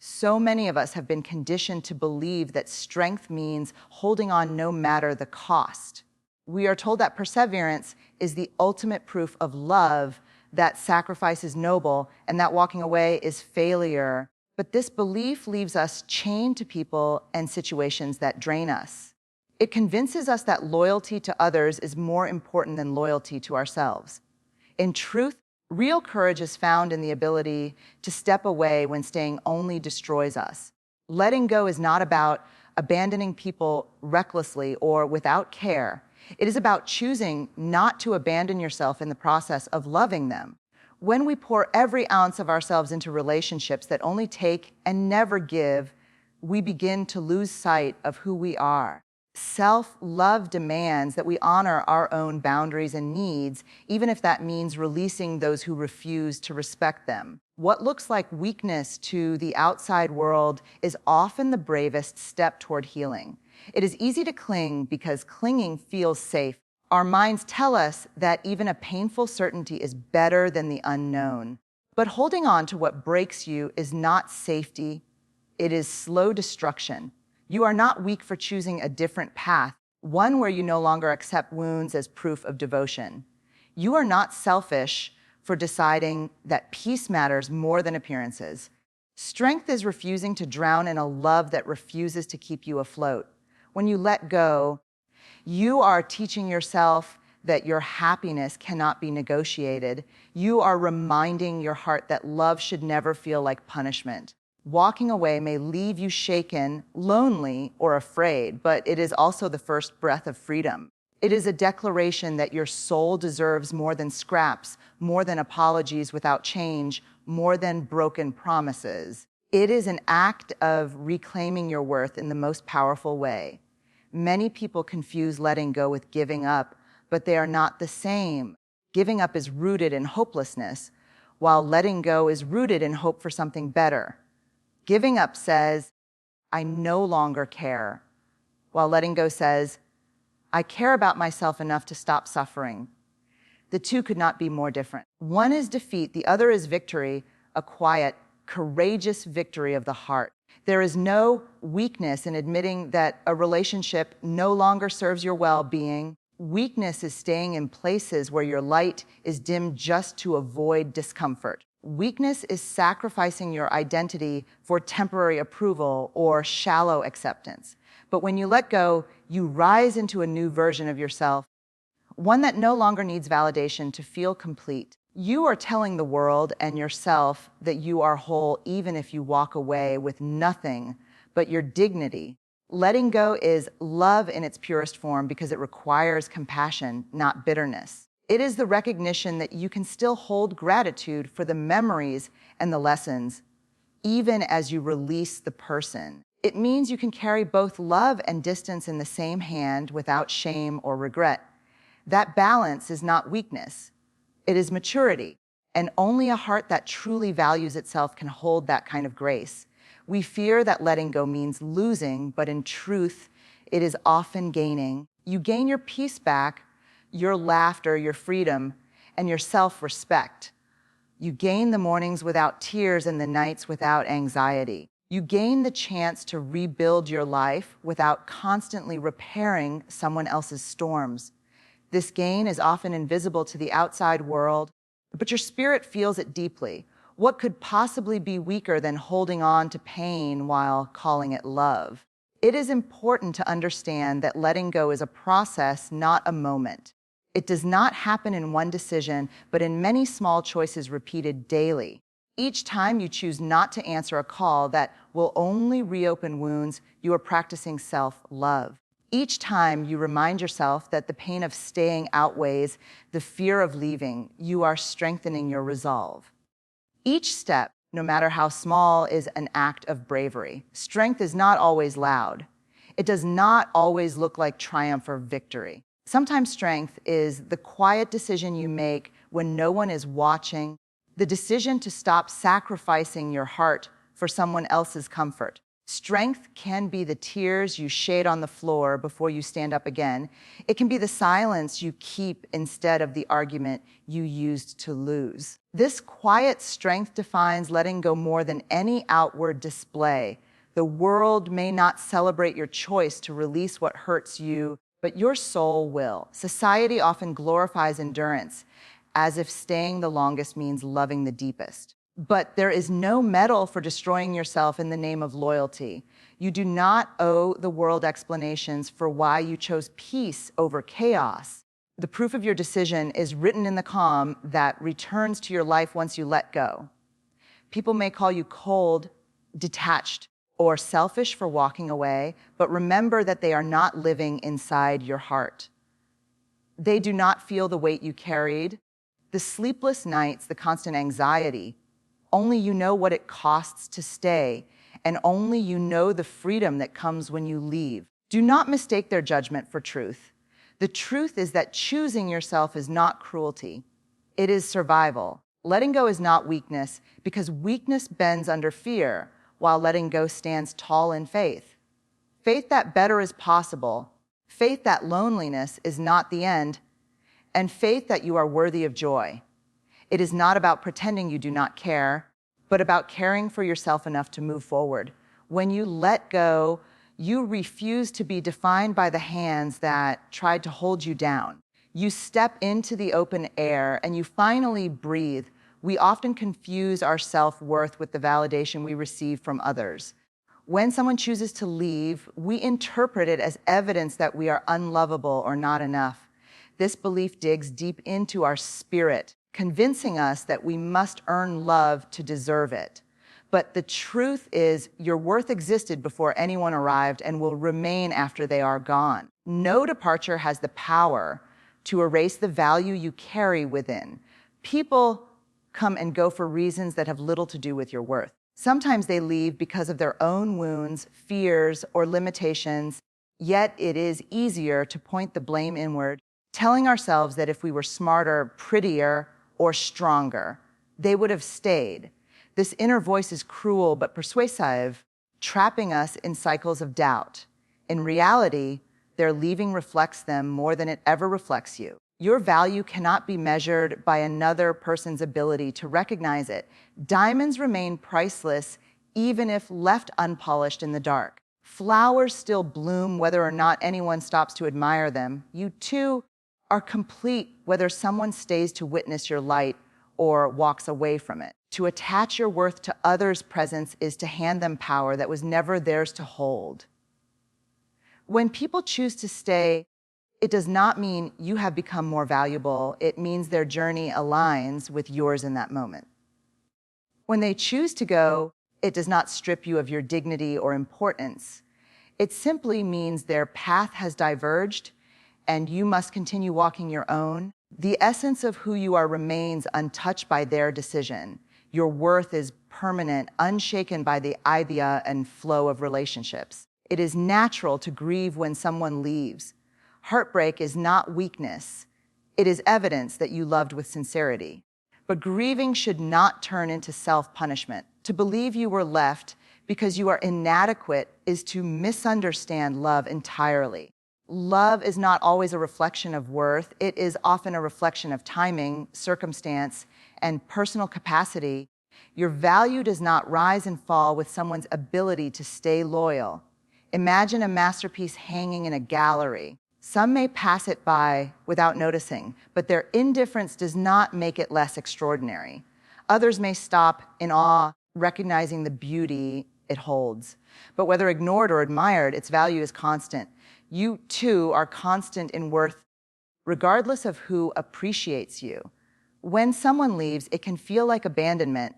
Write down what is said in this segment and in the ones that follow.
So many of us have been conditioned to believe that strength means holding on no matter the cost. We are told that perseverance is the ultimate proof of love, that sacrifice is noble, and that walking away is failure. But this belief leaves us chained to people and situations that drain us. It convinces us that loyalty to others is more important than loyalty to ourselves. In truth, real courage is found in the ability to step away when staying only destroys us. Letting go is not about abandoning people recklessly or without care. It is about choosing not to abandon yourself in the process of loving them. When we pour every ounce of ourselves into relationships that only take and never give, we begin to lose sight of who we are. Self-love demands that we honor our own boundaries and needs, even if that means releasing those who refuse to respect them. What looks like weakness to the outside world is often the bravest step toward healing. It is easy to cling because clinging feels safe. Our minds tell us that even a painful certainty is better than the unknown. But holding on to what breaks you is not safety, it is slow destruction. You are not weak for choosing a different path, one where you no longer accept wounds as proof of devotion. You are not selfish for deciding that peace matters more than appearances. Strength is refusing to drown in a love that refuses to keep you afloat. When you let go, you are teaching yourself that your happiness cannot be negotiated. You are reminding your heart that love should never feel like punishment. Walking away may leave you shaken, lonely, or afraid, but it is also the first breath of freedom. It is a declaration that your soul deserves more than scraps, more than apologies without change, more than broken promises. It is an act of reclaiming your worth in the most powerful way. Many people confuse letting go with giving up, but they are not the same. Giving up is rooted in hopelessness, while letting go is rooted in hope for something better. Giving up says, I no longer care, while letting go says, I care about myself enough to stop suffering. The two could not be more different. One is defeat, the other is victory, a quiet, courageous victory of the heart. There is no weakness in admitting that a relationship no longer serves your well-being. Weakness is staying in places where your light is dimmed just to avoid discomfort. Weakness is sacrificing your identity for temporary approval or shallow acceptance. But when you let go, you rise into a new version of yourself, one that no longer needs validation to feel complete. You are telling the world and yourself that you are whole even if you walk away with nothing but your dignity. Letting go is love in its purest form because it requires compassion, not bitterness. It is the recognition that you can still hold gratitude for the memories and the lessons, even as you release the person. It means you can carry both love and distance in the same hand without shame or regret. That balance is not weakness. It is maturity, and only a heart that truly values itself can hold that kind of grace. We fear that letting go means losing, but in truth, it is often gaining. You gain your peace back, your laughter, your freedom, and your self-respect. You gain the mornings without tears and the nights without anxiety. You gain the chance to rebuild your life without constantly repairing someone else's storms. This gain is often invisible to the outside world, but your spirit feels it deeply. What could possibly be weaker than holding on to pain while calling it love? It is important to understand that letting go is a process, not a moment. It does not happen in one decision, but in many small choices repeated daily. Each time you choose not to answer a call that will only reopen wounds, you are practicing self-love. Each time you remind yourself that the pain of staying outweighs the fear of leaving, you are strengthening your resolve. Each step, no matter how small, is an act of bravery. Strength is not always loud. It does not always look like triumph or victory. Sometimes strength is the quiet decision you make when no one is watching, the decision to stop sacrificing your heart for someone else's comfort. Strength can be the tears you shed on the floor before you stand up again. It can be the silence you keep instead of the argument you used to lose. This quiet strength defines letting go more than any outward display. The world may not celebrate your choice to release what hurts you, but your soul will. Society often glorifies endurance, as if staying the longest means loving the deepest. But there is no medal for destroying yourself in the name of loyalty. You do not owe the world explanations for why you chose peace over chaos. The proof of your decision is written in the calm that returns to your life once you let go. People may call you cold, detached, or selfish for walking away, but remember that they are not living inside your heart. They do not feel the weight you carried, the sleepless nights, the constant anxiety. Only you know what it costs to stay, and only you know the freedom that comes when you leave. Do not mistake their judgment for truth. The truth is that choosing yourself is not cruelty. It is survival. Letting go is not weakness, because weakness bends under fear, while letting go stands tall in faith. Faith that better is possible, faith that loneliness is not the end, and faith that you are worthy of joy. It is not about pretending you do not care, but about caring for yourself enough to move forward. When you let go, you refuse to be defined by the hands that tried to hold you down. You step into the open air and you finally breathe. We often confuse our self-worth with the validation we receive from others. When someone chooses to leave, we interpret it as evidence that we are unlovable or not enough. This belief digs deep into our spirit, convincing us that we must earn love to deserve it. But the truth is, your worth existed before anyone arrived and will remain after they are gone. No departure has the power to erase the value you carry within. People come and go for reasons that have little to do with your worth. Sometimes they leave because of their own wounds, fears, or limitations, yet it is easier to point the blame inward, telling ourselves that if we were smarter, prettier, or stronger, they would have stayed. This inner voice is cruel but persuasive, trapping us in cycles of doubt. In reality, their leaving reflects them more than it ever reflects you. Your value cannot be measured by another person's ability to recognize it. Diamonds remain priceless even if left unpolished in the dark. Flowers still bloom whether or not anyone stops to admire them. You too are complete whether someone stays to witness your light or walks away from it. To attach your worth to others' presence is to hand them power that was never theirs to hold. When people choose to stay, it does not mean you have become more valuable. It means their journey aligns with yours in that moment. When they choose to go, it does not strip you of your dignity or importance. It simply means their path has diverged and you must continue walking your own. The essence of who you are remains untouched by their decision. Your worth is permanent, unshaken by the idea and flow of relationships. It is natural to grieve when someone leaves. Heartbreak is not weakness. It is evidence that you loved with sincerity. But grieving should not turn into self-punishment. To believe you were left because you are inadequate is to misunderstand love entirely. Love is not always a reflection of worth. It is often a reflection of timing, circumstance, and personal capacity. Your value does not rise and fall with someone's ability to stay loyal. Imagine a masterpiece hanging in a gallery. Some may pass it by without noticing, but their indifference does not make it less extraordinary. Others may stop in awe, recognizing the beauty it holds. But whether ignored or admired, its value is constant. You, too, are constant in worth, regardless of who appreciates you. When someone leaves, it can feel like abandonment,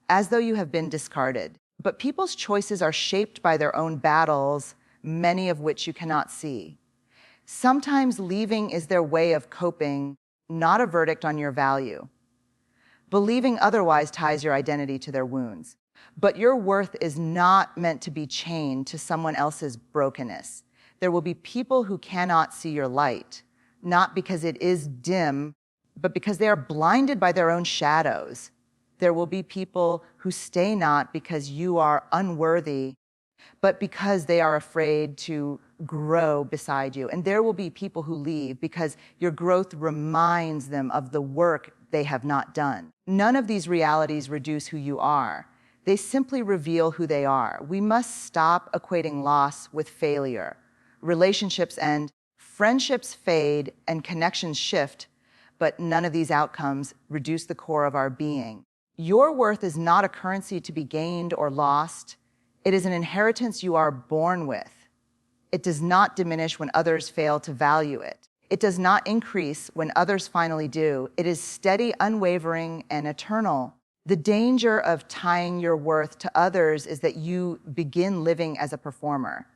as though you have been discarded. But people's choices are shaped by their own battles, many of which you cannot see. Sometimes leaving is their way of coping, not a verdict on your value. Believing otherwise ties your identity to their wounds. But your worth is not meant to be chained to someone else's brokenness. There will be people who cannot see your light, not because it is dim, but because they are blinded by their own shadows. There will be people who stay not because you are unworthy, but because they are afraid to grow beside you. And there will be people who leave because your growth reminds them of the work they have not done. None of these realities reduce who you are. They simply reveal who they are. We must stop equating loss with failure. Relationships end, friendships fade, and connections shift, but none of these outcomes reduce the core of our being. Your worth is not a currency to be gained or lost. It is an inheritance you are born with. It does not diminish when others fail to value it. It does not increase when others finally do. It is steady, unwavering, and eternal. The danger of tying your worth to others is that you begin living as a performer.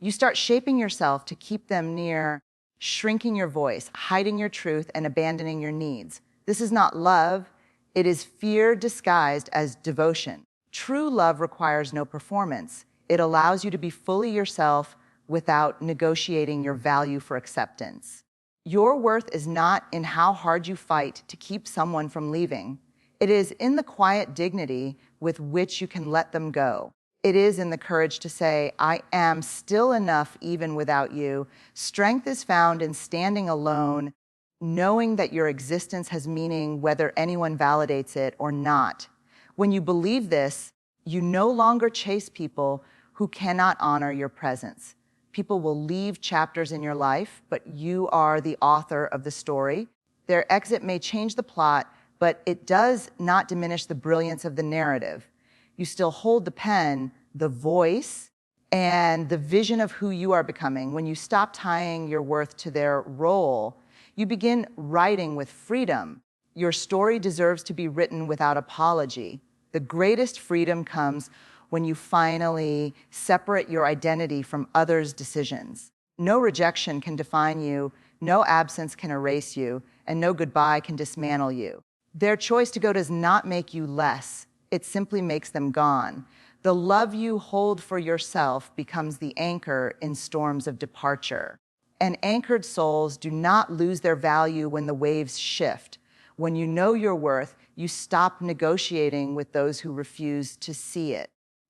You start shaping yourself to keep them near, shrinking your voice, hiding your truth, and abandoning your needs. This is not love. It is fear disguised as devotion. True love requires no performance. It allows you to be fully yourself without negotiating your value for acceptance. Your worth is not in how hard you fight to keep someone from leaving. It is in the quiet dignity with which you can let them go. It is in the courage to say, I am still enough even without you. Strength is found in standing alone, knowing that your existence has meaning whether anyone validates it or not. When you believe this, you no longer chase people who cannot honor your presence. People will leave chapters in your life, but you are the author of the story. Their exit may change the plot, but it does not diminish the brilliance of the narrative. You still hold the pen, the voice, and the vision of who you are becoming. When you stop tying your worth to their role, you begin writing with freedom. Your story deserves to be written without apology. The greatest freedom comes when you finally separate your identity from others' decisions. No rejection can define you, no absence can erase you, and no goodbye can dismantle you. Their choice to go does not make you less. It simply makes them gone. The love you hold for yourself becomes the anchor in storms of departure. And anchored souls do not lose their value when the waves shift. When you know your worth, you stop negotiating with those who refuse to see it.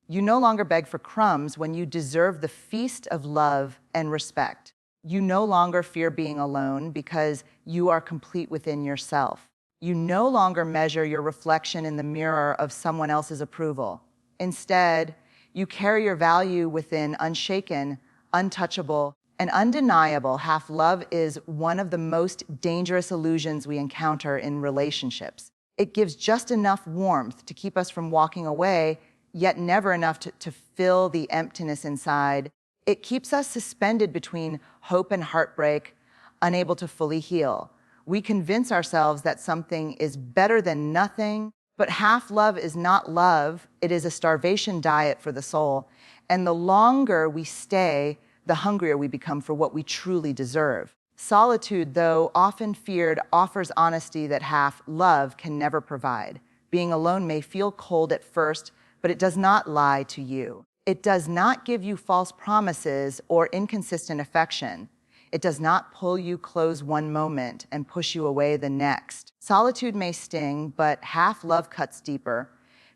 You no longer beg for crumbs when you deserve the feast of love and respect. You no longer fear being alone because you are complete within yourself. You no longer measure your reflection in the mirror of someone else's approval. Instead, you carry your value within unshaken, untouchable, and undeniable. Half love is one of the most dangerous illusions we encounter in relationships. It gives just enough warmth to keep us from walking away, yet never enough to fill the emptiness inside. It keeps us suspended between hope and heartbreak, unable to fully heal. We convince ourselves that something is better than nothing, but half love is not love. It is a starvation diet for the soul. And the longer we stay, the hungrier we become for what we truly deserve. Solitude, though often feared, offers honesty that half love can never provide. Being alone may feel cold at first, but it does not lie to you. It does not give you false promises or inconsistent affection. It does not pull you close one moment and push you away the next. Solitude may sting, but half love cuts deeper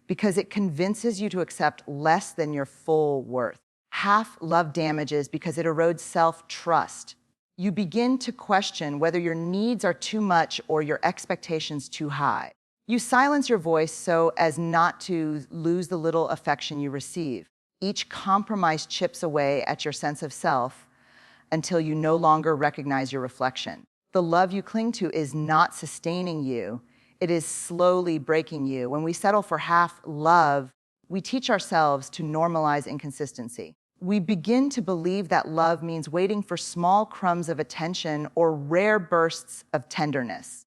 because it convinces you to accept less than your full worth. Half love damages because it erodes self-trust. You begin to question whether your needs are too much or your expectations too high. You silence your voice so as not to lose the little affection you receive. Each compromise chips away at your sense of self until you no longer recognize your reflection. The love you cling to is not sustaining you. It is slowly breaking you. When we settle for half love, we teach ourselves to normalize inconsistency. We begin to believe that love means waiting for small crumbs of attention or rare bursts of tenderness.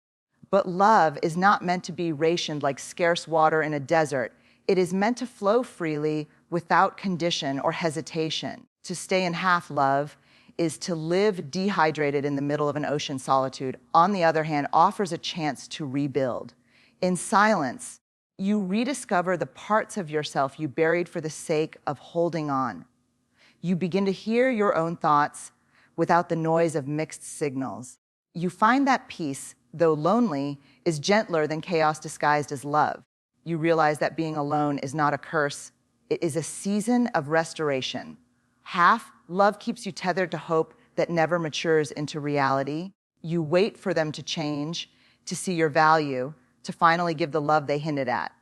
But love is not meant to be rationed like scarce water in a desert. It is meant to flow freely without condition or hesitation. To stay in half love is to live dehydrated in the middle of an ocean. Solitude, on the other hand, offers a chance to rebuild. In silence, you rediscover the parts of yourself you buried for the sake of holding on. You begin to hear your own thoughts without the noise of mixed signals. You find that peace, though lonely, is gentler than chaos disguised as love. You realize that being alone is not a curse, It is a season of restoration. Half, love keeps you tethered to hope that never matures into reality. You wait for them to change, to see your value, to finally give the love they hinted at.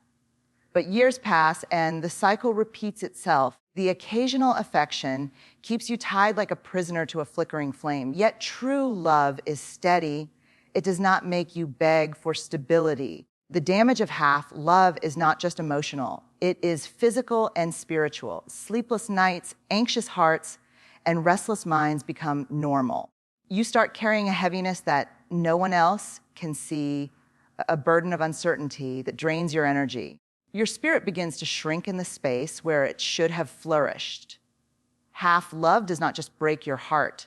But years pass and the cycle repeats itself. The occasional affection keeps you tied like a prisoner to a flickering flame. Yet true love is steady. It does not make you beg for stability. The damage of half love is not just emotional. It is physical and spiritual. Sleepless nights, anxious hearts, and restless minds become normal. You start carrying a heaviness that no one else can see, a burden of uncertainty that drains your energy. Your spirit begins to shrink in the space where it should have flourished. Half love does not just break your heart.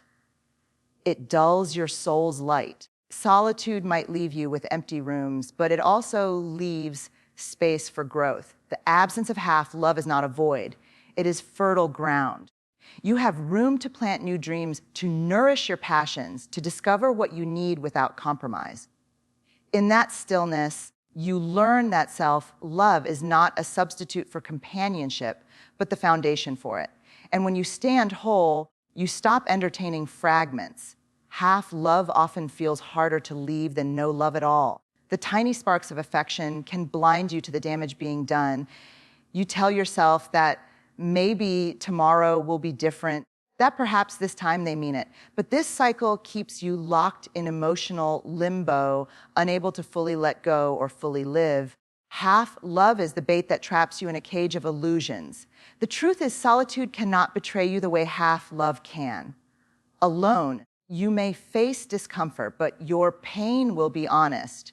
It dulls your soul's light. Solitude might leave you with empty rooms, but it also leaves space for growth. The absence of half love is not a void. It is fertile ground. You have room to plant new dreams, to nourish your passions, to discover what you need without compromise. In that stillness, you learn that self-love is not a substitute for companionship, but the foundation for it. And when you stand whole, you stop entertaining fragments. Half love often feels harder to leave than no love at all. The tiny sparks of affection can blind you to the damage being done. You tell yourself that maybe tomorrow will be different, that perhaps this time they mean it. But this cycle keeps you locked in emotional limbo, unable to fully let go or fully live. Half love is the bait that traps you in a cage of illusions. The truth is, solitude cannot betray you the way half love can. Alone, you may face discomfort, but your pain will be honest.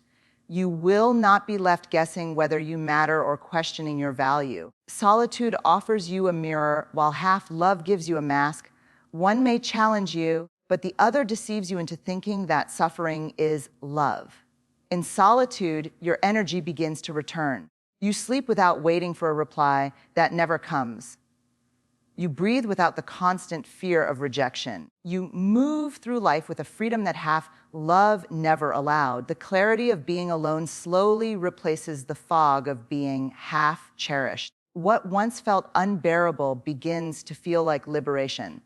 You will not be left guessing whether you matter or questioning your value. Solitude offers you a mirror, while half love gives you a mask. One may challenge you, but the other deceives you into thinking that suffering is love. In solitude, your energy begins to return. You sleep without waiting for a reply that never comes. You breathe without the constant fear of rejection. You move through life with a freedom that half love never allowed. The clarity of being alone slowly replaces the fog of being half cherished. What once felt unbearable begins to feel like liberation.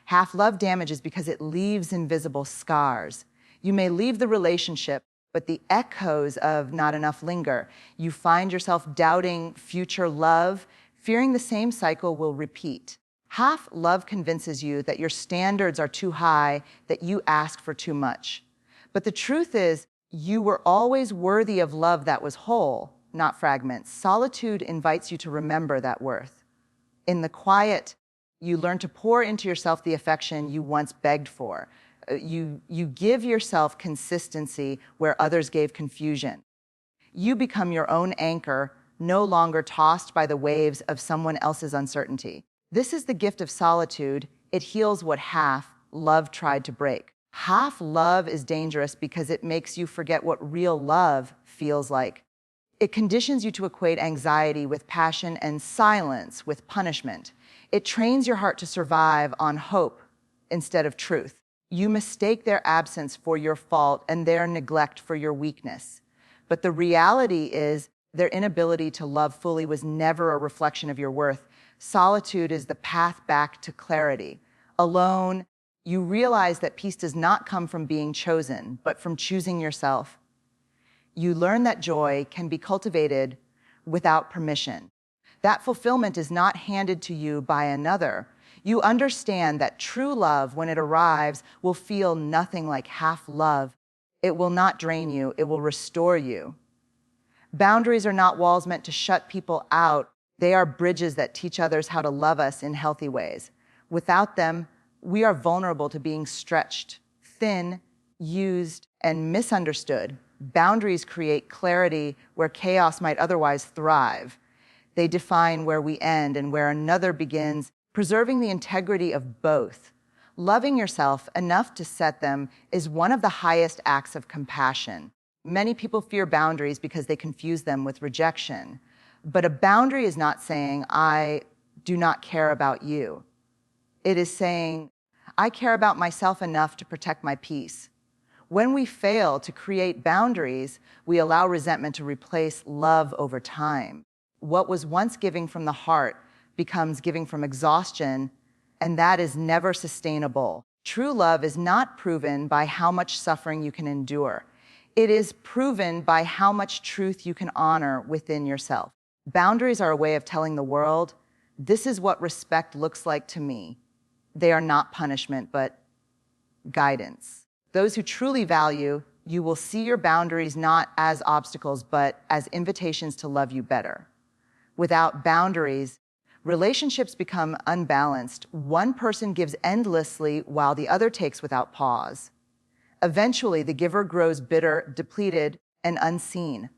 Half love damages because it leaves invisible scars. You may leave the relationship, but the echoes of not enough linger. You find yourself doubting future love, fearing the same cycle will repeat. Half love convinces you that your standards are too high, that you ask for too much. But the truth is, you were always worthy of love that was whole, not fragments. Solitude invites you to remember that worth. In the quiet, you learn to pour into yourself the affection you once begged for. You give yourself consistency where others gave confusion. You become your own anchor, no longer tossed by the waves of someone else's uncertainty. This is the gift of solitude. It heals what half love tried to break. Half love is dangerous because it makes you forget what real love feels like. It conditions you to equate anxiety with passion and silence with punishment. It trains your heart to survive on hope instead of truth. You mistake their absence for your fault and their neglect for your weakness. But the reality is, their inability to love fully was never a reflection of your worth. Solitude is the path back to clarity. Alone, you realize that peace does not come from being chosen, but from choosing yourself. You learn that joy can be cultivated without permission. That fulfillment is not handed to you by another. You understand that true love, when it arrives, will feel nothing like half love. It will not drain you, it will restore you. Boundaries are not walls meant to shut people out. They are bridges that teach others how to love us in healthy ways. Without them, we are vulnerable to being stretched, thin, used, and misunderstood. Boundaries create clarity where chaos might otherwise thrive. They define where we end and where another begins, preserving the integrity of both. Loving yourself enough to set them is one of the highest acts of compassion. Many people fear boundaries because they confuse them with rejection. But a boundary is not saying, I do not care about you. It is saying, I care about myself enough to protect my peace. When we fail to create boundaries, we allow resentment to replace love over time. What was once giving from the heart becomes giving from exhaustion, and that is never sustainable. True love is not proven by how much suffering you can endure. It is proven by how much truth you can honor within yourself. Boundaries are a way of telling the world, this is what respect looks like to me. They are not punishment, but guidance. Those who truly value you will see your boundaries not as obstacles, but as invitations to love you better. Without boundaries, relationships become unbalanced. One person gives endlessly while the other takes without pause. Eventually, the giver grows bitter, depleted, and unseen.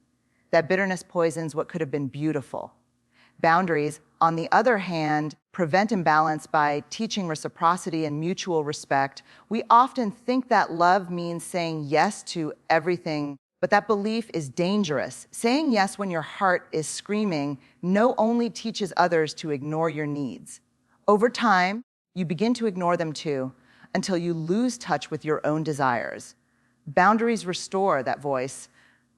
That bitterness poisons what could have been beautiful. Boundaries, on the other hand, prevent imbalance by teaching reciprocity and mutual respect. We often think that love means saying yes to everything, but that belief is dangerous. Saying yes when your heart is screaming no only teaches others to ignore your needs. Over time, you begin to ignore them too, until you lose touch with your own desires. Boundaries restore that voice,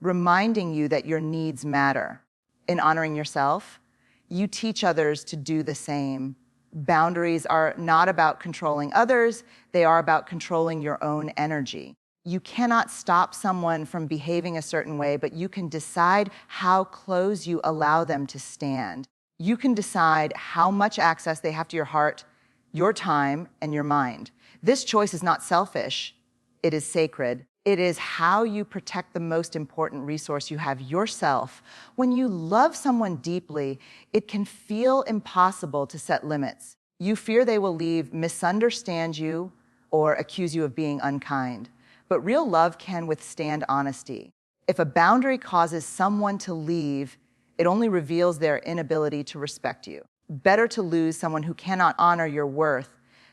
reminding you that your needs matter. In honoring yourself, you teach others to do the same. Boundaries are not about controlling others, they are about controlling your own energy. You cannot stop someone from behaving a certain way, but you can decide how close you allow them to stand. You can decide how much access they have to your heart, your time, and your mind. This choice is not selfish, it is sacred. It is how you protect the most important resource you have, yourself. When you love someone deeply, it can feel impossible to set limits. You fear they will leave, misunderstand you, or accuse you of being unkind. But real love can withstand honesty. If a boundary causes someone to leave, it only reveals their inability to respect you. Better to lose someone who cannot honor your worth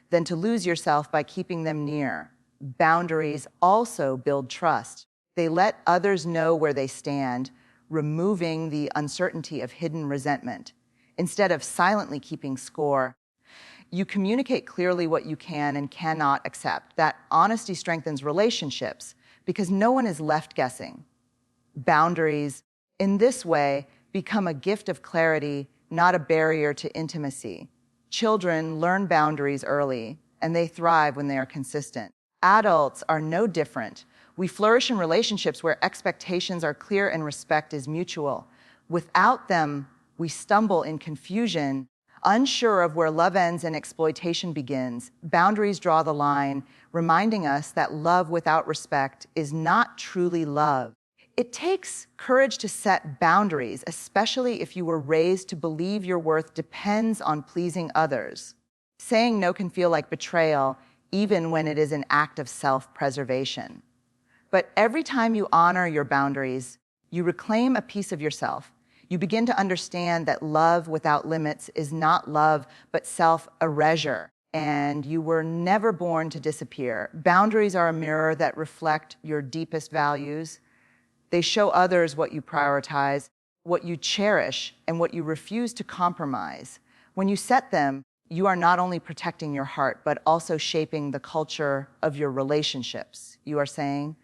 than to lose yourself by keeping them near. Boundaries also build trust. They let others know where they stand, removing the uncertainty of hidden resentment. Instead of silently keeping score, you communicate clearly what you can and cannot accept. That honesty strengthens relationships because no one is left guessing. Boundaries, in this way, become a gift of clarity, not a barrier to intimacy. Children learn boundaries early, and they thrive when they are consistent. Adults are no different. We flourish in relationships where expectations are clear and respect is mutual. Without them, we stumble in confusion, unsure of where love ends and exploitation begins. Boundaries draw the line, reminding us that love without respect is not truly love. It takes courage to set boundaries, especially if you were raised to believe your worth depends on pleasing others. Saying no can feel like betrayal, even when it is an act of self-preservation. But every time you honor your boundaries, you reclaim a piece of yourself. You begin to understand that love without limits is not love, but self-erasure, and you were never born to disappear. Boundaries are a mirror that reflect your deepest values. They show others what you prioritize, what you cherish, and what you refuse to compromise. When you set them, you are not only protecting your heart, but also shaping the culture of your relationships. You are saying,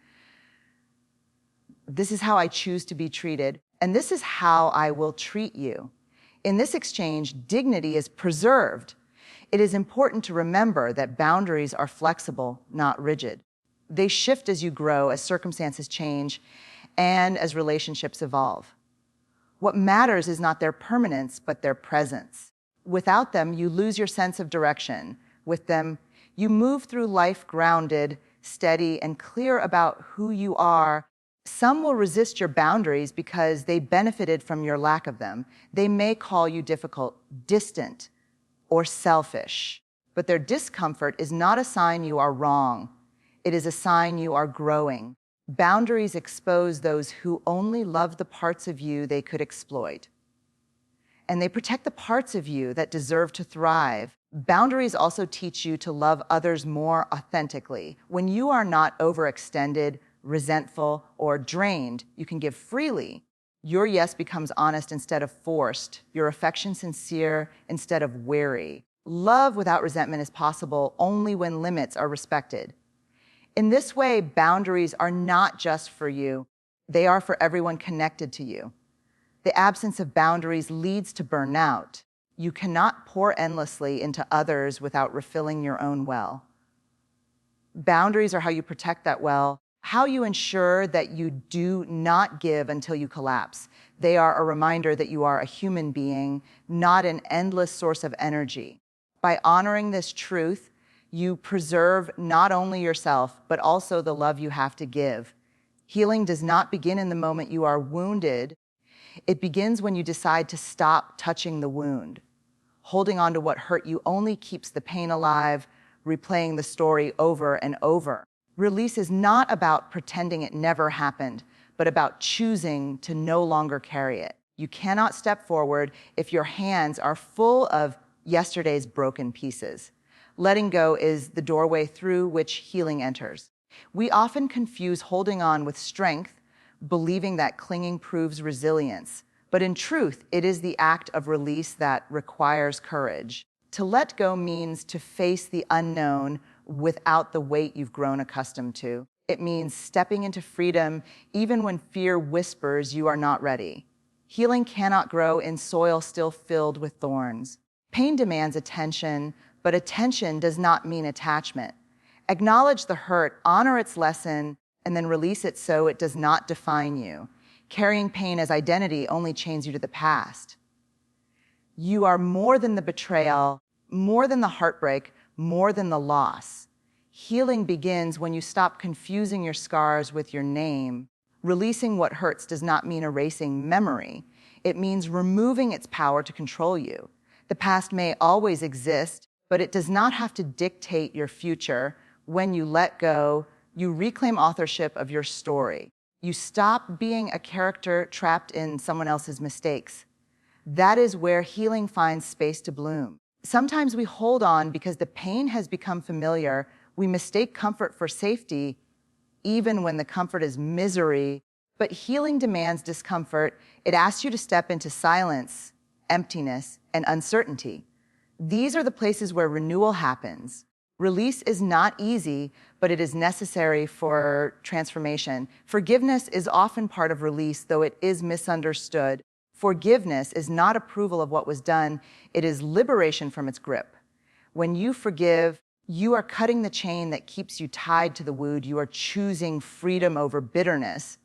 this is how I choose to be treated, and this is how I will treat you. In this exchange, dignity is preserved. It is important to remember that boundaries are flexible, not rigid. They shift as you grow, as circumstances change, and as relationships evolve. What matters is not their permanence, but their presence. Without them, you lose your sense of direction. With them, you move through life grounded, steady, and clear about who you are. Some will resist your boundaries because they benefited from your lack of them. They may call you difficult, distant, or selfish. But their discomfort is not a sign you are wrong. It is a sign you are growing. Boundaries expose those who only love the parts of you they could exploit. And they protect the parts of you that deserve to thrive. Boundaries also teach you to love others more authentically. When you are not overextended, resentful, or drained, you can give freely. Your yes becomes honest instead of forced, your affection sincere instead of wary. Love without resentment is possible only when limits are respected. In this way, boundaries are not just for you, they are for everyone connected to you. The absence of boundaries leads to burnout. You cannot pour endlessly into others without refilling your own well. Boundaries are how you protect that well, how you ensure that you do not give until you collapse. They are a reminder that you are a human being, not an endless source of energy. By honoring this truth, you preserve not only yourself, but also the love you have to give. Healing does not begin in the moment you are wounded. It begins when you decide to stop touching the wound. Holding on to what hurt you only keeps the pain alive, replaying the story over and over. Release is not about pretending it never happened, but about choosing to no longer carry it. You cannot step forward if your hands are full of yesterday's broken pieces. Letting go is the doorway through which healing enters. We often confuse holding on with strength, believing that clinging proves resilience. But in truth, it is the act of release that requires courage. To let go means to face the unknown without the weight you've grown accustomed to. It means stepping into freedom even when fear whispers you are not ready. Healing cannot grow in soil still filled with thorns. Pain demands attention, but attention does not mean attachment. Acknowledge the hurt, honor its lesson, and then release it so it does not define you. Carrying pain as identity only chains you to the past. You are more than the betrayal, more than the heartbreak, more than the loss. Healing begins when you stop confusing your scars with your name. Releasing what hurts does not mean erasing memory. It means removing its power to control you. The past may always exist, but it does not have to dictate your future. When you let go, you reclaim authorship of your story. You stop being a character trapped in someone else's mistakes. That is where healing finds space to bloom. Sometimes we hold on because the pain has become familiar. We mistake comfort for safety, even when the comfort is misery. But healing demands discomfort. It asks you to step into silence, emptiness, and uncertainty. These are the places where renewal happens. Release is not easy, but it is necessary for transformation. Forgiveness is often part of release, though it is misunderstood. Forgiveness is not approval of what was done, it is liberation from its grip. When you forgive, you are cutting the chain that keeps you tied to the wound. You are choosing freedom over bitterness,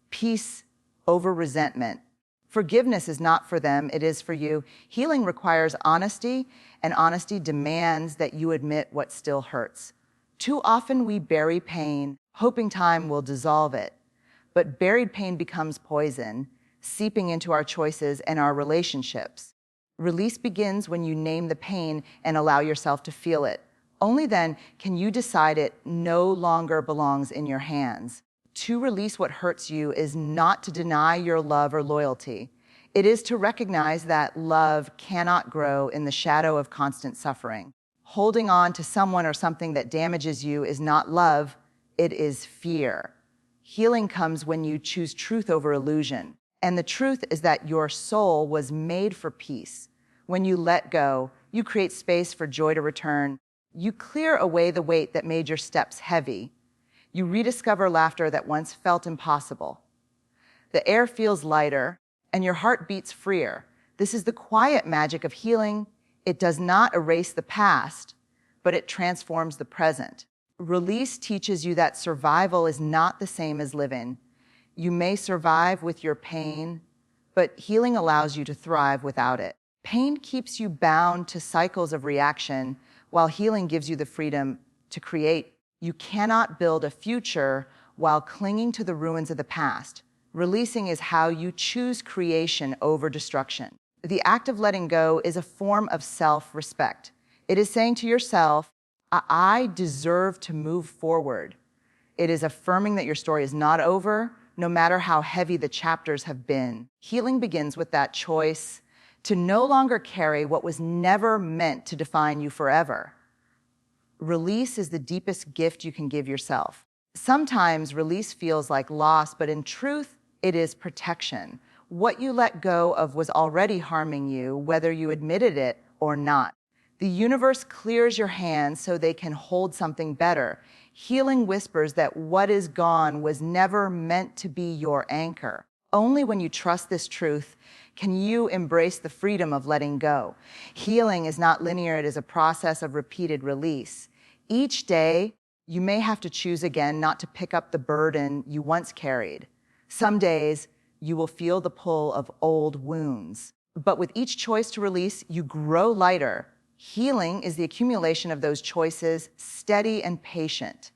peace over resentment. Forgiveness is not for them, it is for you. Healing requires honesty, and honesty demands that you admit what still hurts. Too often we bury pain, hoping time will dissolve it. But buried pain becomes poison, seeping into our choices and our relationships. Release begins when you name the pain and allow yourself to feel it. Only then can you decide it no longer belongs in your hands. To release what hurts you is not to deny your love or loyalty. It is to recognize that love cannot grow in the shadow of constant suffering. Holding on to someone or something that damages you is not love, it is fear. Healing comes when you choose truth over illusion. And the truth is that your soul was made for peace. When you let go, you create space for joy to return. You clear away the weight that made your steps heavy. You rediscover laughter that once felt impossible. The air feels lighter, and your heart beats freer. This is the quiet magic of healing. It does not erase the past, but it transforms the present. Release teaches you that survival is not the same as living. You may survive with your pain, but healing allows you to thrive without it. Pain keeps you bound to cycles of reaction, while healing gives you the freedom to create. You cannot build a future while clinging to the ruins of the past. Releasing is how you choose creation over destruction. The act of letting go is a form of self-respect. It is saying to yourself, I deserve to move forward. It is affirming that your story is not over, no matter how heavy the chapters have been. Healing begins with that choice to no longer carry what was never meant to define you forever. Release is the deepest gift you can give yourself. Sometimes release feels like loss, but in truth, it is protection. What you let go of was already harming you, whether you admitted it or not. The universe clears your hands so they can hold something better. Healing whispers that what is gone was never meant to be your anchor. Only when you trust this truth Can you embrace the freedom of letting go? Healing is not linear. It is a process of repeated release. Each day, you may have to choose again not to pick up the burden you once carried. Some days, you will feel the pull of old wounds. But with each choice to release, you grow lighter. Healing is the accumulation of those choices, steady and patient.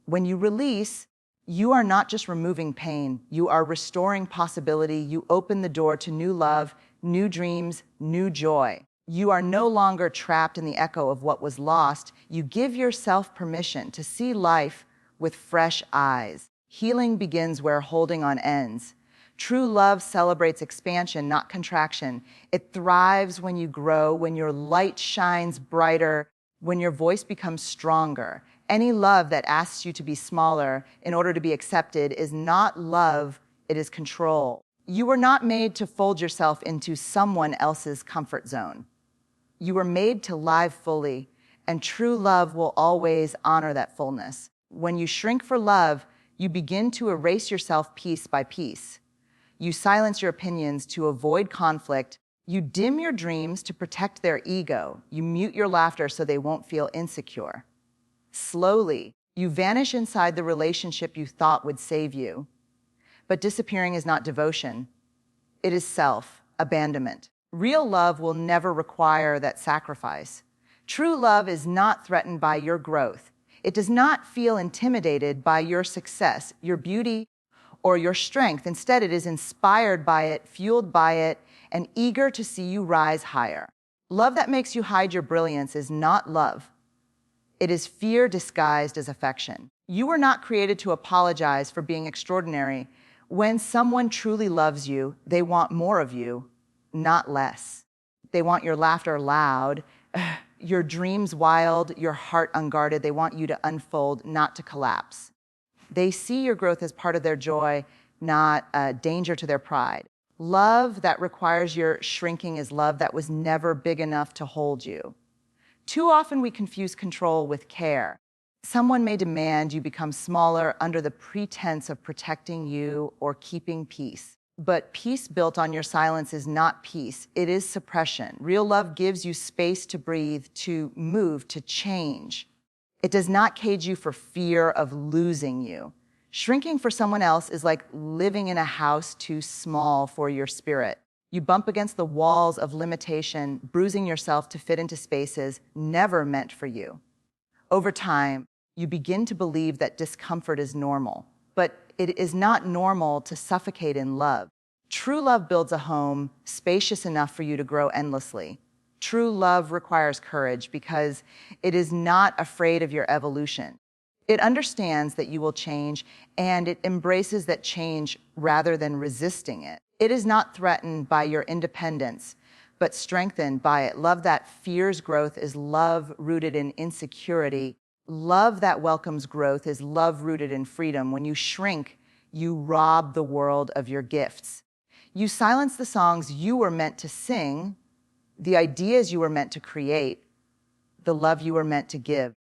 When you release, you are not just removing pain, you are restoring possibility. You open the door to new love, new dreams, new joy. You are no longer trapped in the echo of what was lost. You give yourself permission to see life with fresh eyes. Healing begins where holding on ends. True love celebrates expansion, not contraction. It thrives when you grow, when your light shines brighter, when your voice becomes stronger. Any love that asks you to be smaller in order to be accepted is not love, it is control. You were not made to fold yourself into someone else's comfort zone. You were made to live fully, and true love will always honor that fullness. When you shrink for love, you begin to erase yourself piece by piece. You silence your opinions to avoid conflict. You dim your dreams to protect their ego. You mute your laughter so they won't feel insecure. Slowly, you vanish inside the relationship you thought would save you. But disappearing is not devotion. It is self-abandonment. Real love will never require that sacrifice. True love is not threatened by your growth. It does not feel intimidated by your success, your beauty, or your strength. Instead, it is inspired by it, fueled by it, and eager to see you rise higher. Love that makes you hide your brilliance is not love. It is fear disguised as affection. You were not created to apologize for being extraordinary. When someone truly loves you, they want more of you, not less. They want your laughter loud, your dreams wild, your heart unguarded. They want you to unfold, not to collapse. They see your growth as part of their joy, not a danger to their pride. Love that requires your shrinking is love that was never big enough to hold you. Too often we confuse control with care. Someone may demand you become smaller under the pretense of protecting you or keeping peace. But peace built on your silence is not peace, it is suppression. Real love gives you space to breathe, to move, to change. It does not cage you for fear of losing you. Shrinking for someone else is like living in a house too small for your spirit. You bump against the walls of limitation, bruising yourself to fit into spaces never meant for you. Over time, you begin to believe that discomfort is normal, but it is not normal to suffocate in love. True love builds a home spacious enough for you to grow endlessly. True love requires courage because it is not afraid of your evolution. It understands that you will change, and it embraces that change rather than resisting it. It is not threatened by your independence, but strengthened by it. Love that fears growth is love rooted in insecurity. Love that welcomes growth is love rooted in freedom. When you shrink, you rob the world of your gifts. You silence the songs you were meant to sing, the ideas you were meant to create, the love you were meant to give.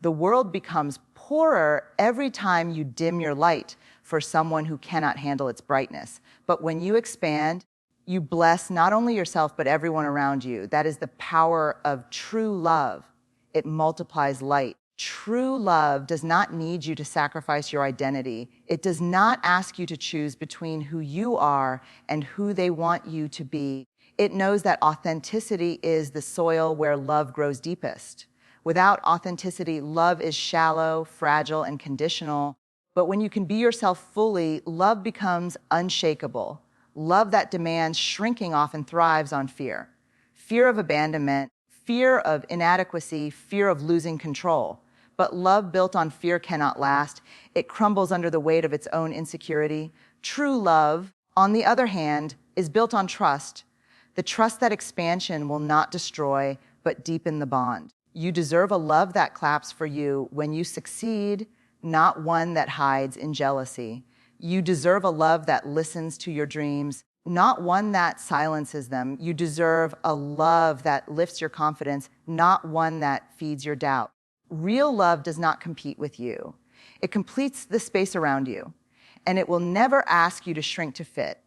The world becomes poorer every time you dim your light for someone who cannot handle its brightness. But when you expand, you bless not only yourself, but everyone around you. That is the power of true love. It multiplies light. True love does not need you to sacrifice your identity. It does not ask you to choose between who you are and who they want you to be. It knows that authenticity is the soil where love grows deepest. Without authenticity, love is shallow, fragile, and conditional. But when you can be yourself fully, love becomes unshakable. Love that demands shrinking often thrives on fear. Fear of abandonment, fear of inadequacy, fear of losing control. But love built on fear cannot last. It crumbles under the weight of its own insecurity. True love, on the other hand, is built on trust. The trust that expansion will not destroy, but deepen the bond. You deserve a love that claps for you when you succeed, not one that hides in jealousy. You deserve a love that listens to your dreams, not one that silences them. You deserve a love that lifts your confidence, not one that feeds your doubt. Real love does not compete with you. It completes the space around you, and it will never ask you to shrink to fit.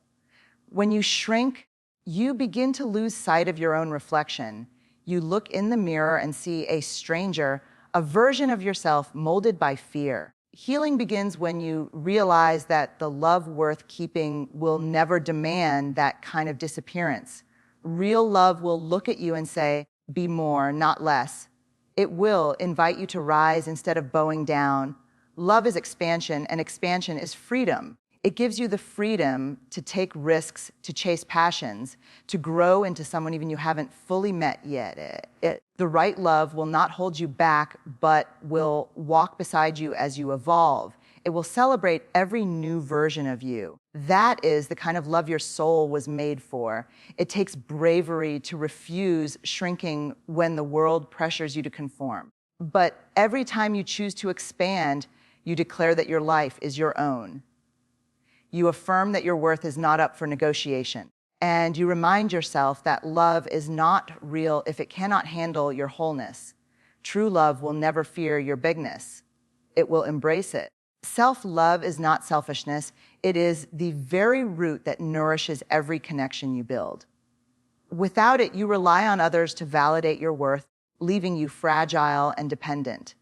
When you shrink, You begin to lose sight of your own reflection. You look in the mirror and see a stranger, a version of yourself molded by fear. Healing begins when you realize that the love worth keeping will never demand that kind of disappearance. Real love will look at you and say, be more, not less. It will invite you to rise instead of bowing down. Love is expansion, and expansion is freedom. It gives you the freedom to take risks, to chase passions, to grow into someone even you haven't fully met yet. The right love will not hold you back, but will walk beside you as you evolve. It will celebrate every new version of you. That is the kind of love your soul was made for. It takes bravery to refuse shrinking when the world pressures you to conform. But every time you choose to expand, you declare that your life is your own. You affirm that your worth is not up for negotiation. And you remind yourself that love is not real if it cannot handle your wholeness. True love will never fear your bigness. It will embrace it. Self-love is not selfishness. It is the very root that nourishes every connection you build. Without it, you rely on others to validate your worth, leaving you fragile and dependent.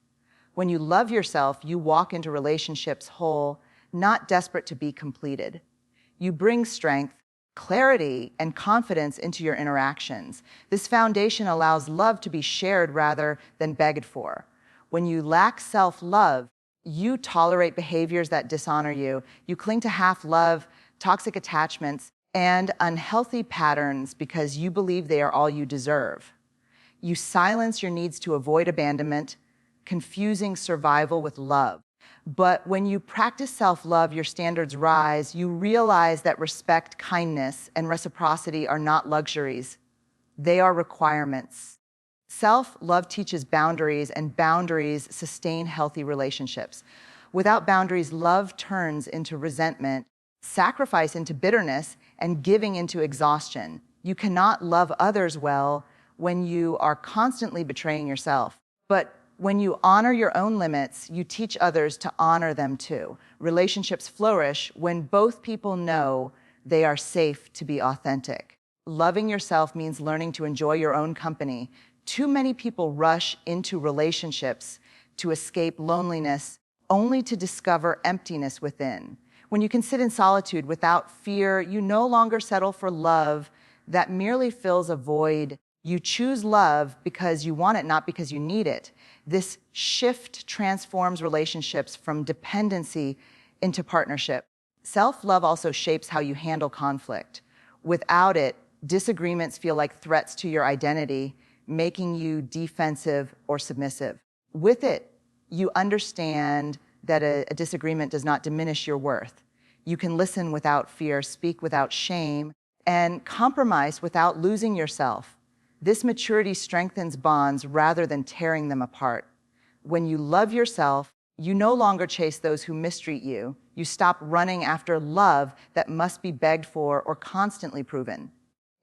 When you love yourself, you walk into relationships whole, not desperate to be completed. You bring strength, clarity, and confidence into your interactions. This foundation allows love to be shared rather than begged for. When you lack self-love, you tolerate behaviors that dishonor you. You cling to half-love, toxic attachments, and unhealthy patterns because you believe they are all you deserve. You silence your needs to avoid abandonment, confusing survival with love. But when you practice self-love, your standards rise. You realize that respect, kindness, and reciprocity are not luxuries. They are requirements. Self-love teaches boundaries, and boundaries sustain healthy relationships. Without boundaries, love turns into resentment, sacrifice into bitterness, and giving into exhaustion. You cannot love others well when you are constantly betraying yourself. But when you honor your own limits, you teach others to honor them too. Relationships flourish when both people know they are safe to be authentic. Loving yourself means learning to enjoy your own company. Too many people rush into relationships to escape loneliness, only to discover emptiness within. When you can sit in solitude without fear, you no longer settle for love that merely fills a void. You choose love because you want it, not because you need it. This shift transforms relationships from dependency into partnership. Self-love also shapes how you handle conflict. Without it, disagreements feel like threats to your identity, making you defensive or submissive. With it, you understand that a disagreement does not diminish your worth. You can listen without fear, speak without shame, and compromise without losing yourself. This maturity strengthens bonds rather than tearing them apart. When you love yourself, you no longer chase those who mistreat you. You stop running after love that must be begged for or constantly proven.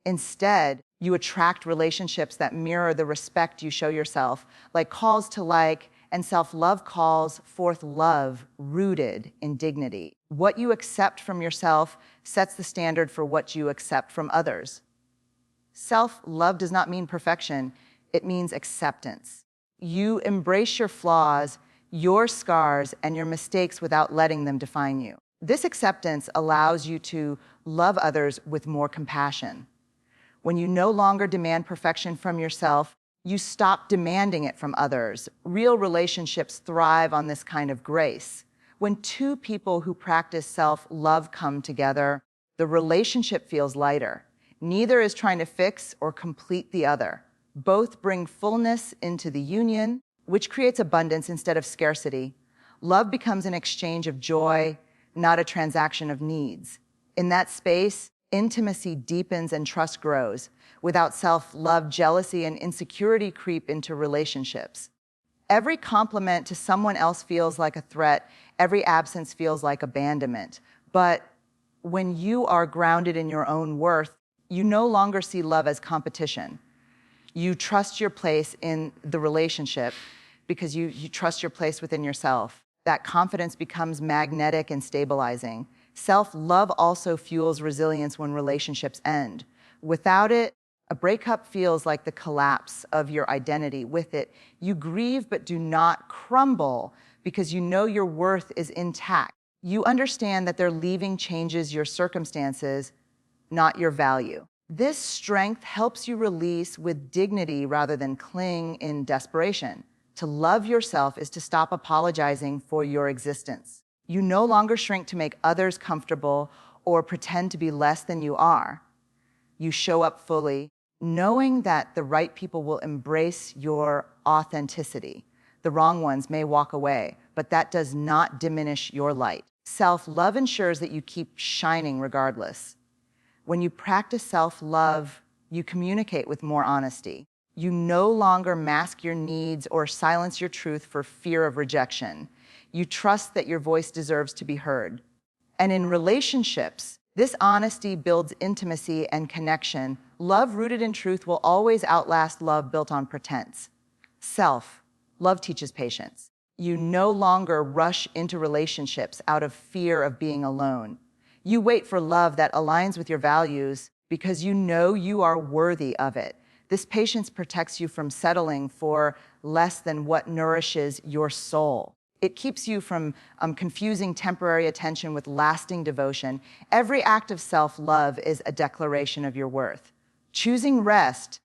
Instead, you attract relationships that mirror the respect you show yourself, like calls to like, and self-love calls forth love rooted in dignity. What you accept from yourself sets the standard for what you accept from others. Self-love does not mean perfection, it means acceptance. You embrace your flaws, your scars, and your mistakes without letting them define you. This acceptance allows you to love others with more compassion. When you no longer demand perfection from yourself, you stop demanding it from others. Real relationships thrive on this kind of grace. When two people who practice self-love come together, the relationship feels lighter. Neither is trying to fix or complete the other. Both bring fullness into the union, which creates abundance instead of scarcity. Love becomes an exchange of joy, not a transaction of needs. In that space, intimacy deepens and trust grows. Without self-love, jealousy and insecurity creep into relationships. Every compliment to someone else feels like a threat. Every absence feels like abandonment. But when you are grounded in your own worth, you no longer see love as competition. You trust your place in the relationship because you trust your place within yourself. That confidence becomes magnetic and stabilizing. Self-love also fuels resilience when relationships end. Without it, a breakup feels like the collapse of your identity. With it, you grieve but do not crumble because you know your worth is intact. You understand that their leaving changes your circumstances, not your value. This strength helps you release with dignity rather than cling in desperation. To love yourself is to stop apologizing for your existence. You no longer shrink to make others comfortable or pretend to be less than you are. You show up fully, knowing that the right people will embrace your authenticity. The wrong ones may walk away, but that does not diminish your light. Self-love ensures that you keep shining regardless. When you practice self-love, you communicate with more honesty. You no longer mask your needs or silence your truth for fear of rejection. You trust that your voice deserves to be heard. And in relationships, this honesty builds intimacy and connection. Love rooted in truth will always outlast love built on pretense. Love teaches patience. You no longer rush into relationships out of fear of being alone. You wait for love that aligns with your values because you know you are worthy of it. This patience protects you from settling for less than what nourishes your soul. It keeps you from confusing temporary attention with lasting devotion. Every act of self-love is a declaration of your worth. Choosing rest,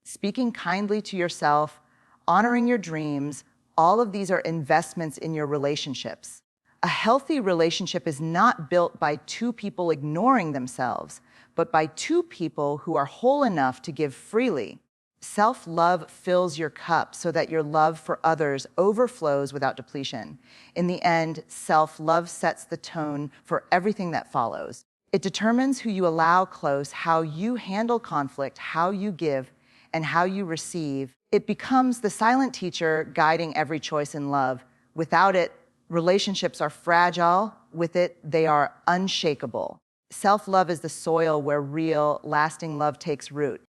speaking kindly to yourself, honoring your dreams, all of these are investments in your relationships. A healthy relationship is not built by two people ignoring themselves, but by two people who are whole enough to give freely. Self-love fills your cup so that your love for others overflows without depletion. In the end, self-love sets the tone for everything that follows. It determines who you allow close, how you handle conflict, how you give, and how you receive. It becomes the silent teacher guiding every choice in love. Without it, relationships are fragile. With it, they are unshakable. Self-love is the soil where real, lasting love takes root.